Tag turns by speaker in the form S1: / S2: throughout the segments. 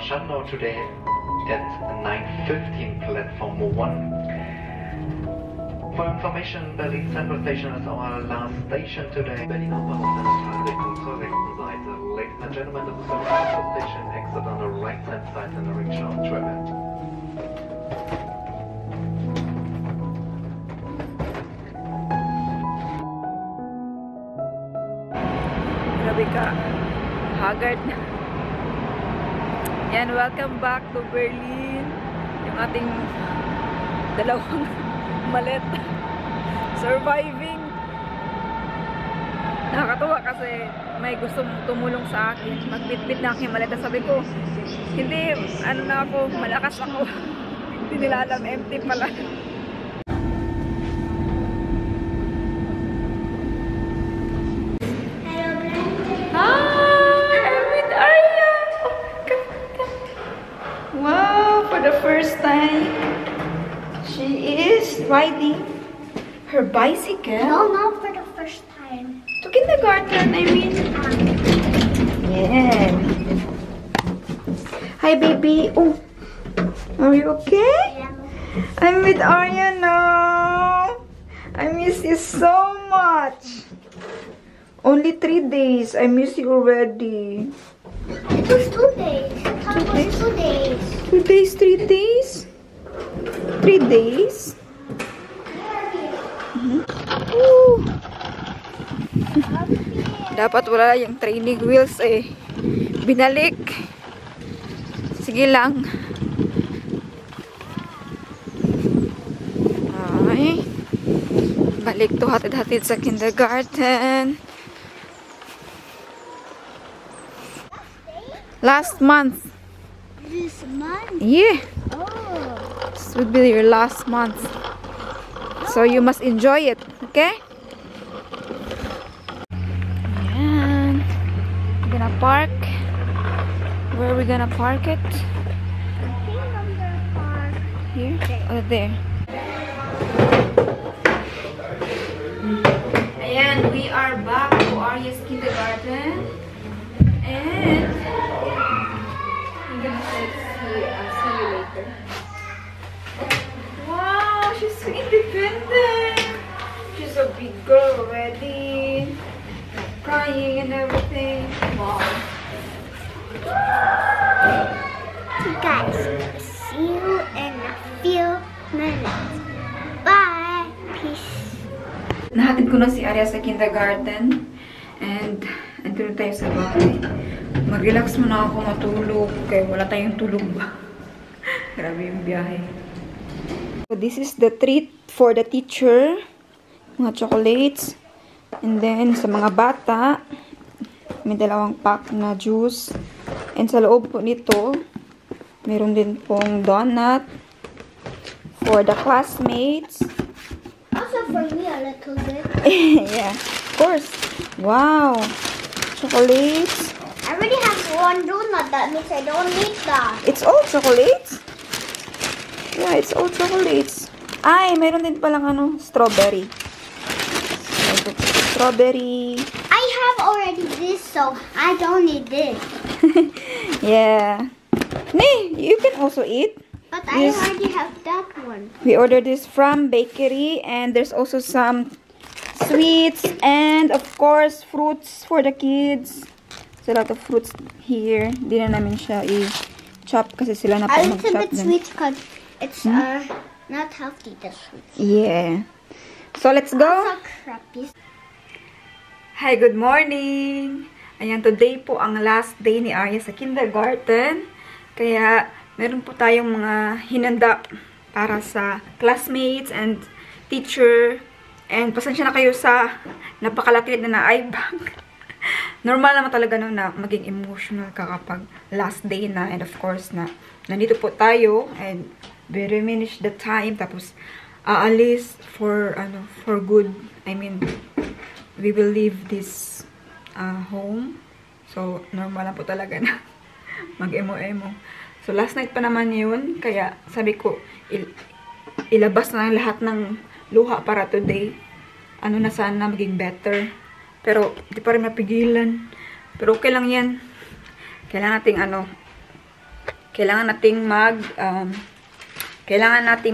S1: Shannon today at 9:15 platform 1. For information, Berlin Central Station is our last station today. Berlin Hauptbahnhof Richtung zur rechten Seite. Ladies and gentlemen, this is Berlin Central Station. Exit on the right hand side in the direction of travel.
S2: Grabe ka, haggard na. Yan, welcome back to Berlin. Yung ating dalawang malet. Surviving. Nakakatuwa kasi may gustong tumulong sa akin. Magbitbit na aking maleta. Sabi ko, hindi, ano na ako, malakas ako. Hindi nila alam, empty pala. Wow, for the first time, she is riding her bicycle.
S3: No, not for the first time.
S2: To kindergarten, I mean. Yeah. Hi, baby. Oh, are you okay?
S3: Yeah.
S2: I'm with Arya now. I miss you so much. Only 3 days. I miss you already.
S3: It was 2 days. I thought it was 2 days.
S2: 2 days, 3 days? 3 days? Ooh. Dapat wala yung training wheels eh. Binalik. Sige lang. Ay. Balik to hatid-hatid sa kindergarten. Last month.
S3: This month?
S2: Yeah.
S3: Oh.
S2: This will be your last month. So you must enjoy it, okay? Ayan. We're gonna park. Where are we gonna park it?
S3: I think I'm gonna park.
S2: Here? Oh, there. Ayan, we are back to Arya's kindergarten. And I'm gonna say see you later. Wow, she's so independent. She's a big girl already. Crying and everything. Wow.
S3: Okay, guys, see you in a few minutes. Bye. Peace.
S2: Nahatid ko na si Arya sa kindergarten. And andun tayo sa bahay. Mag-relax muna ako matulog. Kaya wala tayong tulog ba. Grabe yung biyahe. So this is the treat for the teacher. Mga chocolates. And then sa mga bata, may dalawang pack na juice. And sa loob po nito, meron din pong donut for the classmates.
S3: Also for me a little bit.
S2: Yeah, of course. Wow. Chocolates.
S3: I already have one donut. That means I don't need that.
S2: It's all chocolates? Yeah, it's all chocolates. Ay, mayroon din palang ano, strawberry. Strawberry.
S3: I have already this, so I don't need this.
S2: Yeah. Nee, you can also eat.
S3: But I
S2: Yes.
S3: already have that one.
S2: We ordered this from bakery, and there's also some sweets and of course fruits for the kids. There's a lot of fruits here. Di na namin siya i-chop kasi sila na pa
S3: A little
S2: mag-chop
S3: bit
S2: din.
S3: sweet because it's not healthy, the sweet.
S2: Yeah. So let's go.
S3: Also crappy.
S2: Hi, good morning! Ayan, today po ang last day ni Arya sa kindergarten. Kaya, meron po tayong mga hinanda para sa classmates and teacher. And pasensya na kayo sa napakalaki na eye bag. Normal naman talaga no, na maging emotional ka kapag last day na. And of course, na nandito po tayo. And we diminish the time. Tapos, aalis for good. I mean, we will leave this home. So, normal lang po talaga na mag-emo-emo. So, last night pa naman yun. Kaya, sabi ko, ilabas na lahat ng luha para today. Ano na sana maging better. Pero, di pa rin mapigilan. Pero, okay lang yan. Kailangan nating kailangan nating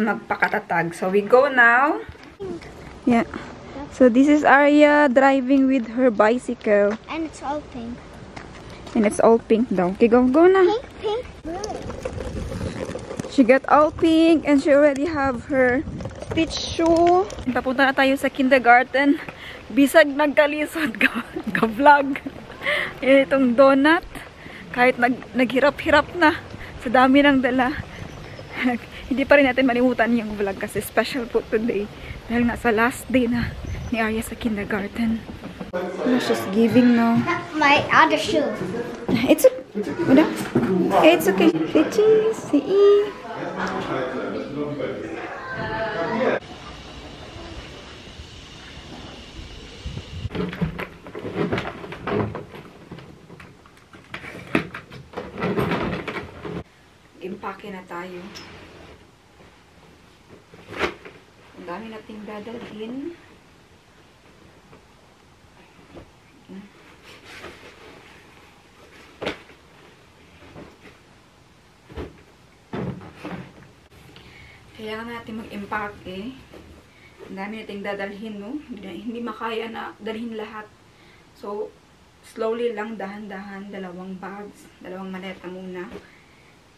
S2: magpakatatag. So, we go now. Yeah. So, this is Arya driving with her bicycle.
S3: And it's all pink.
S2: And it's all pink daw. Okay, go na.
S3: Pink, pink, blue.
S2: She got all pink and she already have her stitch shoe. Papunta na tayo sa kindergarten. Bisag nagkalisod ka-vlog. Itong donut. Kahit naghirap-hirap na sa dami ng dala. Hindi pa rin natin malimutan yung vlog kasi special po today. Dahil nasa last day na ni Arya sa kindergarten. She's giving now.
S3: My other shoe.
S2: It's okay. Say cheese. Say E. Impake na tayo. Ang dami nating dadalhin. Kailangan natin mag-impake. Ang dami nating dadalhin, no? Hindi makaya na dalhin lahat. So, slowly lang, dahan-dahan, 2 bags, 2 maleta muna.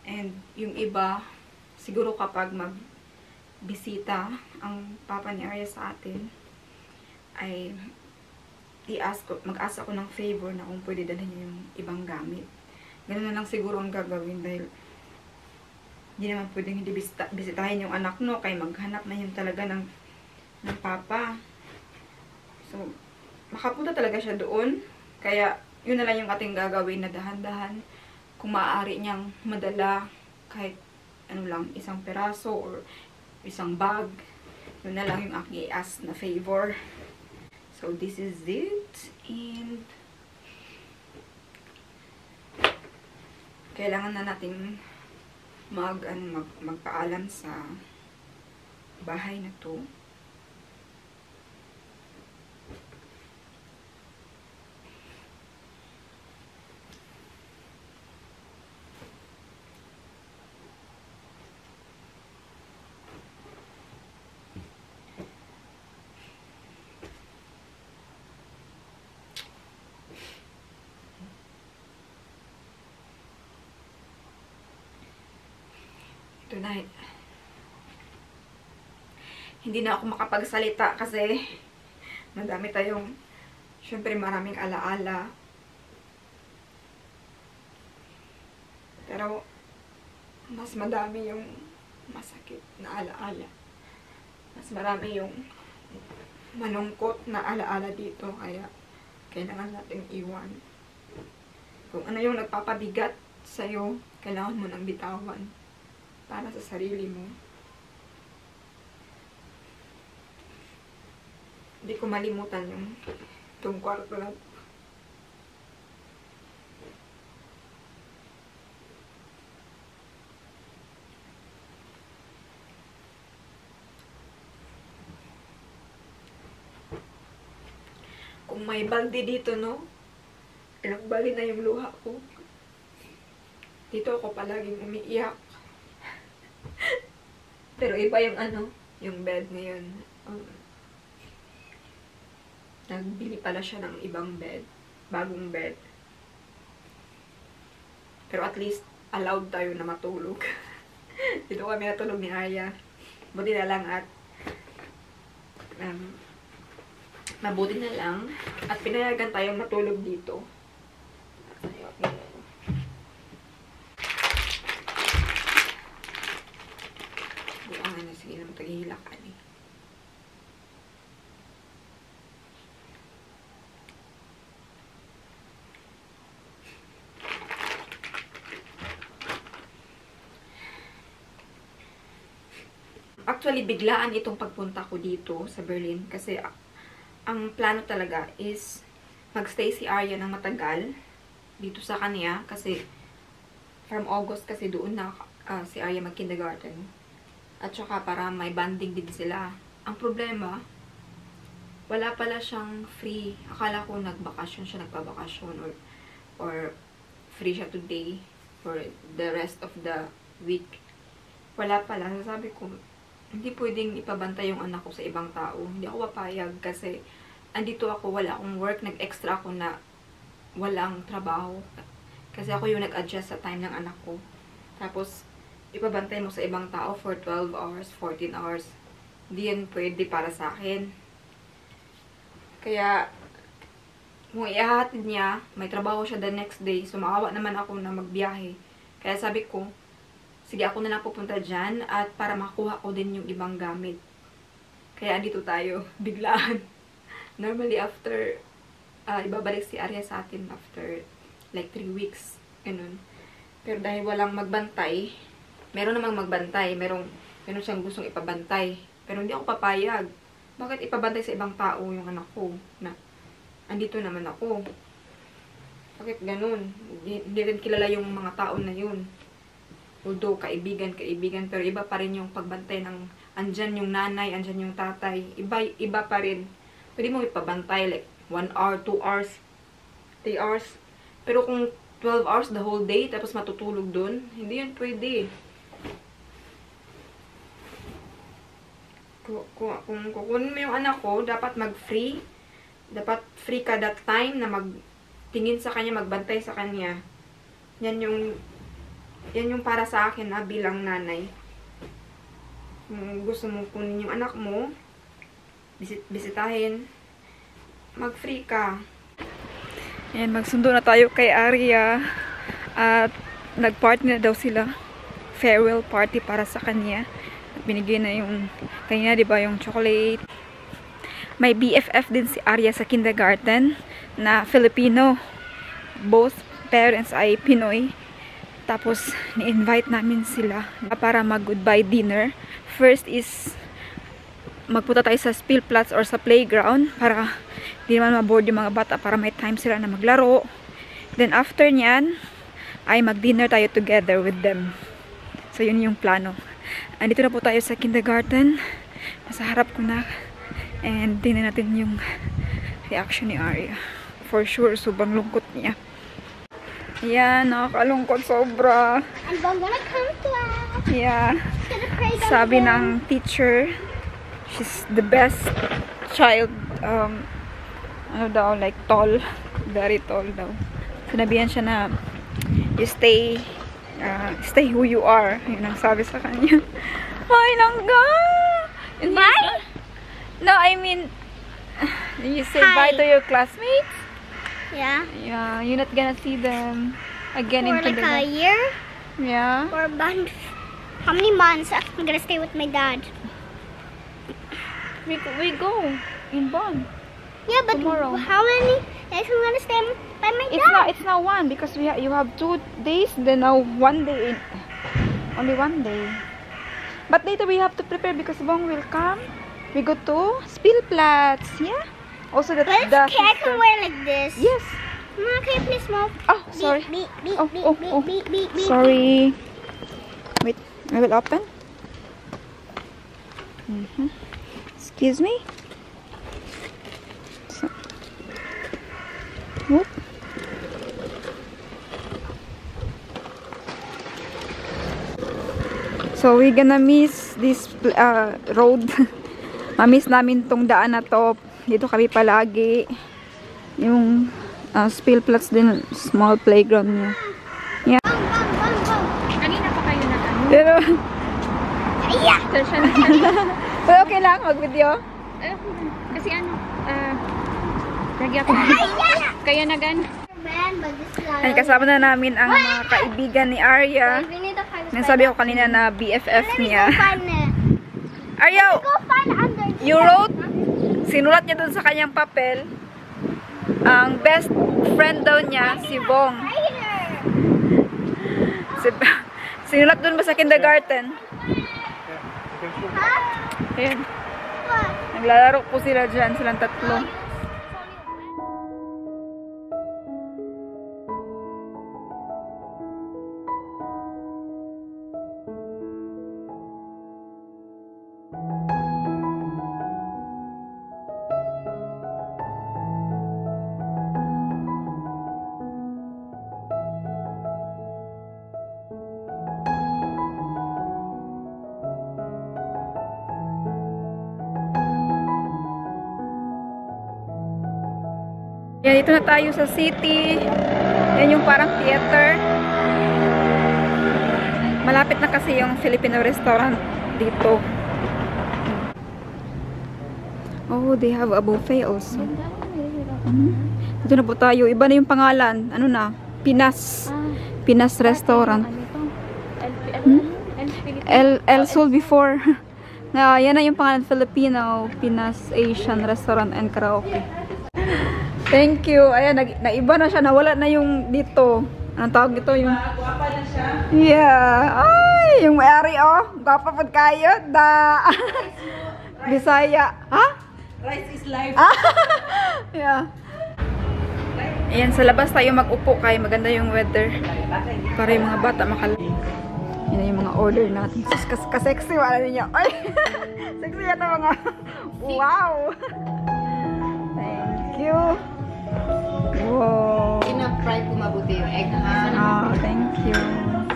S2: And yung iba, siguro kapag magbisita ang papa ni Arya sa atin, ay mag-ask ako ng favor na kung pwede dalhin niya yung ibang gamit. Ganun na lang siguro ang gagawin dahil hindi naman pwedeng hindi bisitahin yung anak, no? Kaya maghanap na yun talaga ng papa. So, makapunta talaga siya doon. Kaya, yun na lang yung ating gagawin na dahan-dahan. Kung maaari niyang madala kahit ano lang, 1 peraso or 1 bag. Yun na lang yung aking i-ask na favor. So, this is it. And kailangan na natin magpaalam sa bahay na to. Tonight, hindi na ako makapagsalita kasi madami tayong, syempre maraming alaala. Pero, mas madami yung masakit na alaala. Mas marami yung malungkot na alaala dito. Kaya, kailangan natin iwan. Kung ano yung nagpapabigat sa'yo, kailangan mo nang bitawan. Para sa sarili mo. Hindi ko malimutan itong kwarto na. Kung may balde dito, no? Ilang bali na yung luha ko. Dito ako palaging umiiyak. Pero iba yung yung bed ngayon. Nagbili pala siya ng ibang bed. Bagong bed. Pero at least, allowed tayo na matulog. Dito kami natulog ni Arya. Buti na lang at mabuti na lang at pinayagan tayong matulog dito. Sige naman taghihilakan eh. Actually, biglaan itong pagpunta ko dito sa Berlin kasi ang plano talaga is magstay si Arya ng matagal dito sa kanya kasi from August kasi doon na si Arya mag-kindergarten. At saka para may bonding din sila. Ang problema, wala pala siyang free. Akala ko nagbakasyon siya, nagpabakasyon or free siya today. for the rest of the week. Wala pala. Sabi ko, hindi pwedeng ipabantay yung anak ko sa ibang tao. Hindi ako papayag kasi andito ako, wala akong work, nag-extra ako na walang trabaho. Kasi ako yung nag-adjust sa time ng anak ko. Tapos, ipabantay mo sa ibang tao for 12 hours, 14 hours. Hindi yan pwede para sa akin. Kaya, kung ihahatid niya, may trabaho siya the next day, so maawa naman ako na magbiyahe. Kaya sabi ko, sige ako na lang pupunta dyan at para makuha ko din yung ibang gamit. Kaya andito tayo, biglaan. Normally after, ibabalik si Arya sa atin after like 3 weeks. Ganun. Pero dahil walang magbantay, meron namang magbantay, meron siyang gustong ipabantay. Pero hindi ako papayag. Bakit ipabantay sa ibang tao yung anak ko? Na, andito naman ako. Bakit ganun? Hindi rin kilala yung mga tao na yun. Although, kaibigan, pero iba pa rin yung pagbantay ng andyan yung nanay, andyan yung tatay. Iba pa rin. Pwede mo ipabantay like 1 hour, 2 hours, 3 hours. Pero kung 12 hours the whole day, tapos matutulog dun, hindi yun pwede. Kung kukunin mo yung anak ko, dapat mag-free. Dapat free ka that time na magtingin sa kanya, magbantay sa kanya. Yan yung para sa akin na bilang nanay. Kung gusto mo kunin yung anak mo, bisitahin, mag-free ka. Ayan, magsundo na tayo kay Arya. At nag-party na daw sila. Farewell party para sa kanya. Binigay na yung, kanina diba yung chocolate. May BFF din si Arya sa kindergarten na Filipino. Both parents ay Pinoy. Tapos, ni-invite namin sila para mag-goodbye dinner. First is, magpunta tayo sa Spielplatz or sa playground para di naman maboard yung mga bata para may time sila na maglaro. Then, after nyan, ay mag-dinner tayo together with them. So, yun yung plano. Andito na po tayo sa kindergarten. Nasa harap ko na. And tingnan natin yung reaction ni Arya. For sure, sobrang lungkot niya. Yan, nakakalungkot sobra.
S3: And I'm gonna come class.
S2: Yeah.
S3: Gonna pray down
S2: Sabi
S3: again.
S2: ng teacher, she's the best child. Ano daw, like tall. Very tall daw. Sinabihan siya na, you stay who you are. Yun ang sabi sa kanya. Ay, langga!
S3: Bye?
S2: No, I mean, you say
S3: Hi.
S2: bye to your classmates?
S3: Yeah.
S2: Yeah, you're not gonna see them again
S3: For
S2: in
S3: like a
S2: kindergarten.
S3: year
S2: Yeah.
S3: or a month. How many months I'm gonna stay with my dad?
S2: We go in Bonn.
S3: Yeah, but
S2: Tomorrow.
S3: how many days I'm gonna stay by my dad?
S2: It's not one because you have 2 days, then now 1 day. Only 1 day. But later we have to prepare because Bong will come. We go to Spielplatz, yeah? Also
S3: But it's
S2: the
S3: okay, I
S2: sister.
S3: can wear like this.
S2: Yes.
S3: Mama, can you please move?
S2: Oh, sorry.
S3: Beep, beep,
S2: Oh,
S3: beep,
S2: oh,
S3: beep,
S2: oh.
S3: beep, beep, beep.
S2: Sorry. Wait, I will open. Excuse me. So. Whoop. So we gonna miss this road. Mamiss namin tong daan na to. Dito kami palagi. Yung Spielplatz din, small playground niya. Yeah.
S3: Bang, bang, bang, bang.
S4: Kanina pa kayo nag-ano?
S2: Pero,
S3: Iya!
S2: pero okay lang, mag-video.
S4: Kasi ano, lagi ako kaya nag-ano.
S3: Man, but this guy.
S2: Ay, kasama na namin ang mga kaibigan ni Arya.
S3: We need to find a
S2: Nasabi ko kanina na BFF
S3: Let me
S2: niya.
S3: go find it.
S2: Arya,
S3: Go find it under
S2: you wrote, sinulat niya dun sa kanyang papel, ang best friend daw niya, si Bong.
S3: Right here.
S2: Sinulat dun ba sa kindergarten?
S3: Huh?
S2: Ayan.
S3: What?
S2: Naglalaro po sila dyan, silang tatlo. Yan, dito na tayo sa city. Yan yung parang theater. Malapit na kasi yung Filipino restaurant dito. Oh, they have a buffet also. Dito na po tayo. Iba na yung pangalan. Ano na? Pinas. Pinas restaurant. El Sol before. Yan na yung pangalan. Filipino, Pinas Asian Restaurant and Karaoke. Thank you. Ayan, naiba na siya. Nawala na yung dito. Anong tawag dito? Yung... Yeah. Ay, yung may-ari, oh. Gwapa po kayo. Bisaya. Ha?
S5: Rice is life.
S2: Yeah. Ayan, sa labas tayo mag-upo kaya maganda yung weather. Para yung mga bata makal... Yan na yung mga order natin. Ka-sexy, wala ninyo. Ay! Sexy yata mga... Wow! Thank you. Wow.
S5: Ina-fry ko mabuti yung egg, ha?
S2: Oh, thank you.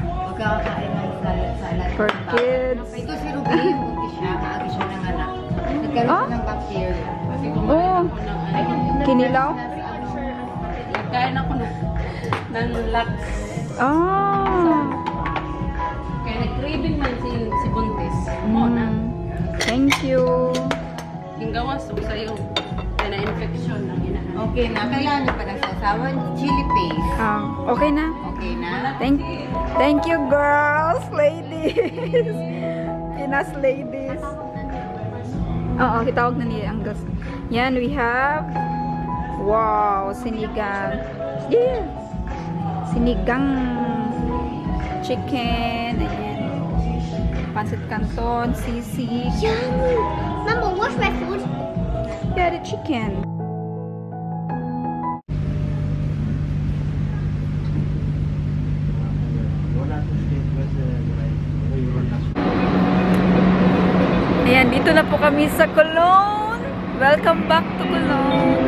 S5: Huwag ka kakain ng salad.
S2: For kids.
S5: Ito si Ruby, buti siya. Kaagi siya ng anak. Nagkaroon siya ng bacteria.
S2: Oh, kinilaw?
S5: Nagkain ako ng lax.
S2: Oh.
S5: Kaya nag-craving man si Buntis. Oo na.
S2: Thank you.
S5: Yung gawas ko sa'yo. Kaya na-infection ng inahan. Okay na. Kailangan niyo pa nagsasawan. Chili paste.
S2: Okay na?
S5: Okay na.
S2: Thank you, girls, ladies. Pinas ladies. Oo, kitawag na niya ang gas. Yan, we have... Wow, sinigang. Yeah. Sinigang chicken. Ayan. Pancit canton, sisig.
S3: Yummy. Mama, what's my food?
S2: Yeah, the chicken. Ayan, dito na po kami sa Cologne. Welcome back to Cologne.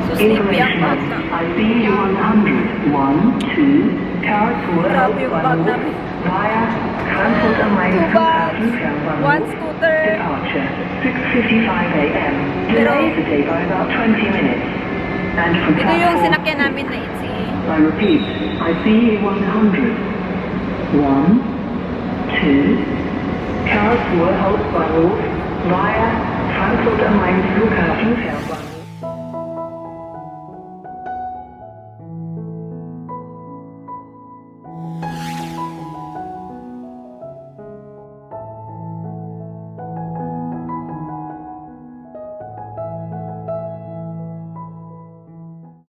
S2: So, sleepy ang bag na.
S6: IB100 1, 2, Karlsruhe
S2: Grabe yung bag namin.
S6: via Frankfurt am Main
S2: 2 bags,
S6: Flughafen
S2: 1 scooter.
S6: Departure 6:55 a.m.
S2: Pero-
S6: Delay today by about 20 minutes. And from
S2: Ito yung
S6: platform,
S2: sinakyan namin na itzy.
S6: I repeat, IB100 1, 2, Karlsruhe Hauptbahnhof via Frankfurt am Main Flughafen Fährbahnhof.